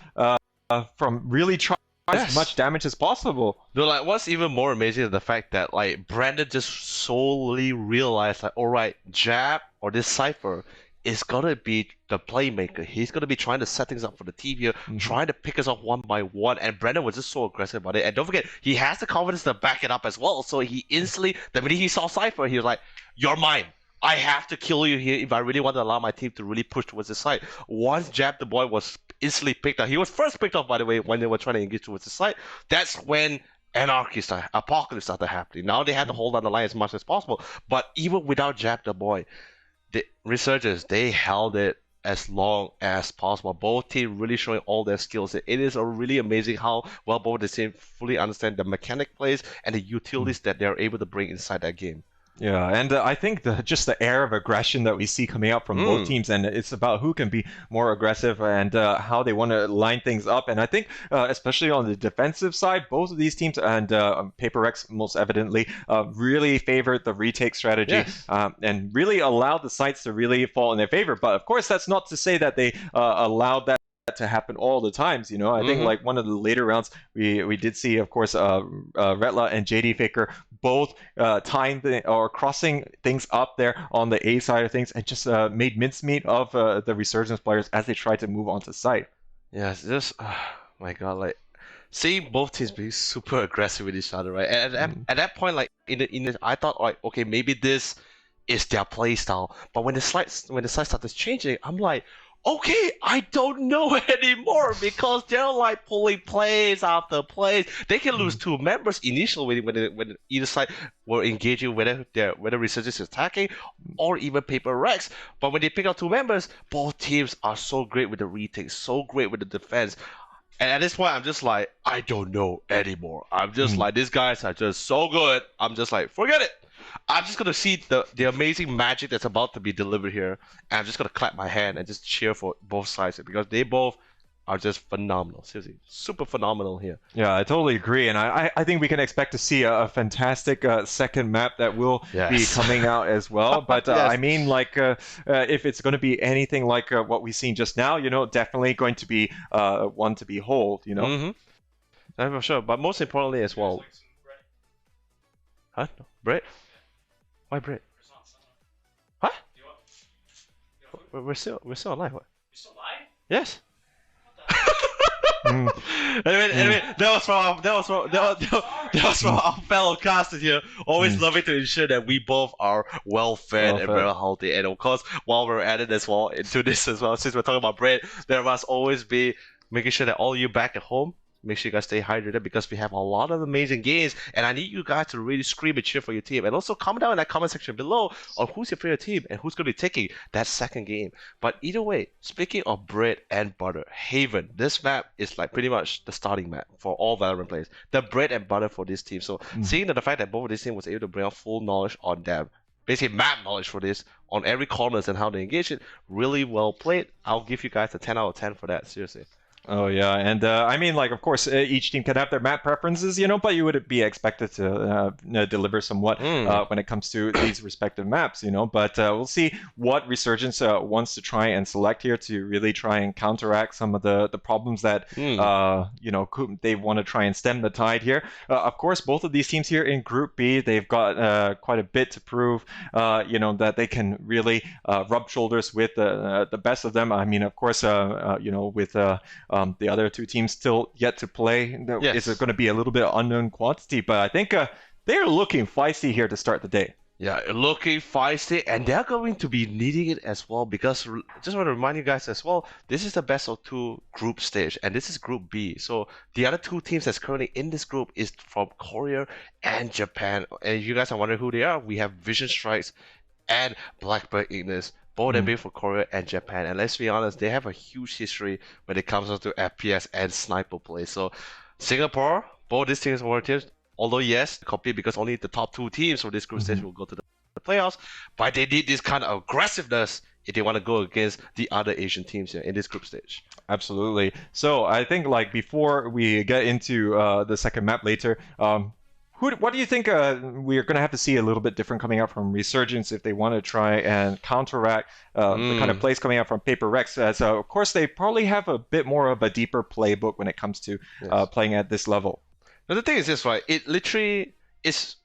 from really trying as much damage as possible. No, like what's even more amazing is the fact that like Brandon just solely realized like, all right, Jab or this Cypher is gonna be the playmaker. He's gonna be trying to set things up for the team here, trying to pick us off one by one. And Brandon was just so aggressive about it. And don't forget, he has the confidence to back it up as well. So he instantly, the minute he saw Cypher, he was like, "You're mine. I have to kill you here if I really want to allow my team to really push towards the side." Once Jab the boy was instantly picked up, he was first picked up by the way when they were trying to engage towards the side. That's when anarchy started, apocalypse started happening. Now they had to hold on the line as much as possible. But even without Jab the boy, the Resurgence, they held it as long as possible. Both teams really showing all their skills. It is really amazing how well both the teams fully understand the mechanic plays and the utilities that they're able to bring inside that game. Yeah, and I think just the air of aggression that we see coming out from both teams, and it's about who can be more aggressive and how they want to line things up. And I think, especially on the defensive side, both of these teams, and Paper Rex most evidently, really favored the retake strategy and really allowed the sites to really fall in their favor. But of course, that's not to say that they allowed that to happen all the times, you know. I think like one of the later rounds we did see, of course, Retla and JD Faker both tying or crossing things up there on the A side of things, and just made mincemeat of the Resurgence players as they tried to move onto site. Yeah, it's just my god, like seeing both teams being super aggressive with each other, right? And at that point, like I thought, like, okay, maybe this is their play style. But when the slide started changing, I'm like, okay, I don't know anymore, because they're like pulling plays after plays. They can lose two members initially when either side were engaging, whether Resurgence is attacking or even Paper Rex. But when they pick up two members, both teams are so great with the retake, so great with the defense. And at this point, I'm just like, I don't know anymore. I'm just like, these guys are just so good. I'm just like, forget it. I'm just going to see the amazing magic that's about to be delivered here. And I'm just going to clap my hand and just cheer for both sides, because they both are just phenomenal. Seriously, super phenomenal here. Yeah, I totally agree. And I think we can expect to see a fantastic second map that will be coming out as well. But I mean, like, if it's going to be anything like what we've seen just now, you know, definitely going to be one to behold, you know. For sure. But most importantly as well. Huh? No. Brett? Why Brett? Huh? We're still alive. What? We're still alive? Yes. Anyway, that was from our fellow casters here. Always loving to ensure that we both are well fed and very healthy. And of course, while we're at it as well, into this as well, since we're talking about bread, there must always be making sure that all you back at home, make sure you guys stay hydrated because we have a lot of amazing games, and I need you guys to really scream and cheer for your team. And also comment down in that comment section below on who's your favorite team and who's going to be taking that second game. But either way, speaking of bread and butter, Haven, this map is like pretty much the starting map for all Valorant players. The bread and butter for this team. So seeing that the fact that both of these teams was able to bring out full knowledge on them, basically map knowledge for this, on every corners and how they engage it, really well played. I'll give you guys a 10 out of 10 for that, seriously. Oh yeah, and I mean, like, of course, each team can have their map preferences, you know, but you would be expected to deliver somewhat when it comes to these respective maps, you know. But we'll see what Resurgence wants to try and select here to really try and counteract some of the problems that you know, they want to try and stem the tide here. Of course, both of these teams here in Group B, they've got quite a bit to prove, you know, that they can really rub shoulders with the best of them. I mean, of course, you know, with the other two teams still yet to play. It's going to be a little bit unknown quantity, but I think they're looking feisty here to start the day. Yeah, looking feisty, and they're going to be needing it as well because just want to remind you guys as well, this is the best of 2 group stage, and this is Group B. So the other 2 teams that's currently in this group is from Korea and Japan. And if you guys are wondering who they are, we have Vision Strikes and Blackbird Ignis. Both have been for Korea and Japan, and let's be honest, they have a huge history when it comes to FPS and sniper play. So Singapore, both these teams were teams, although yes, compete because only the top 2 teams for this group stage will go to the playoffs, but they need this kind of aggressiveness if they want to go against the other Asian teams here in this group stage. Absolutely. So I think, like, before we get into the second map later, what do you think we're going to have to see a little bit different coming out from Resurgence if they want to try and counteract the kind of plays coming out from Paper Rex? As of course, they probably have a bit more of a deeper playbook when it comes to playing at this level. Now, the thing is this, right? It literally is...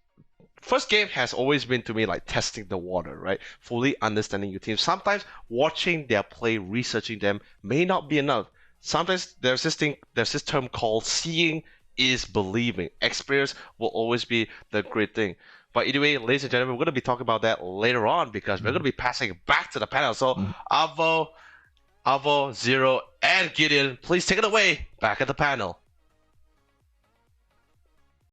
First game has always been to me like testing the water, right? Fully understanding your team. Sometimes watching their play, researching them may not be enough. Sometimes there's this term called seeing is believing. Experience will always be the great thing. But either way, ladies and gentlemen, we're going to be talking about that later on because we're going to be passing back to the panel. So Avo, Zero, and Gideon, please take it away back at the panel.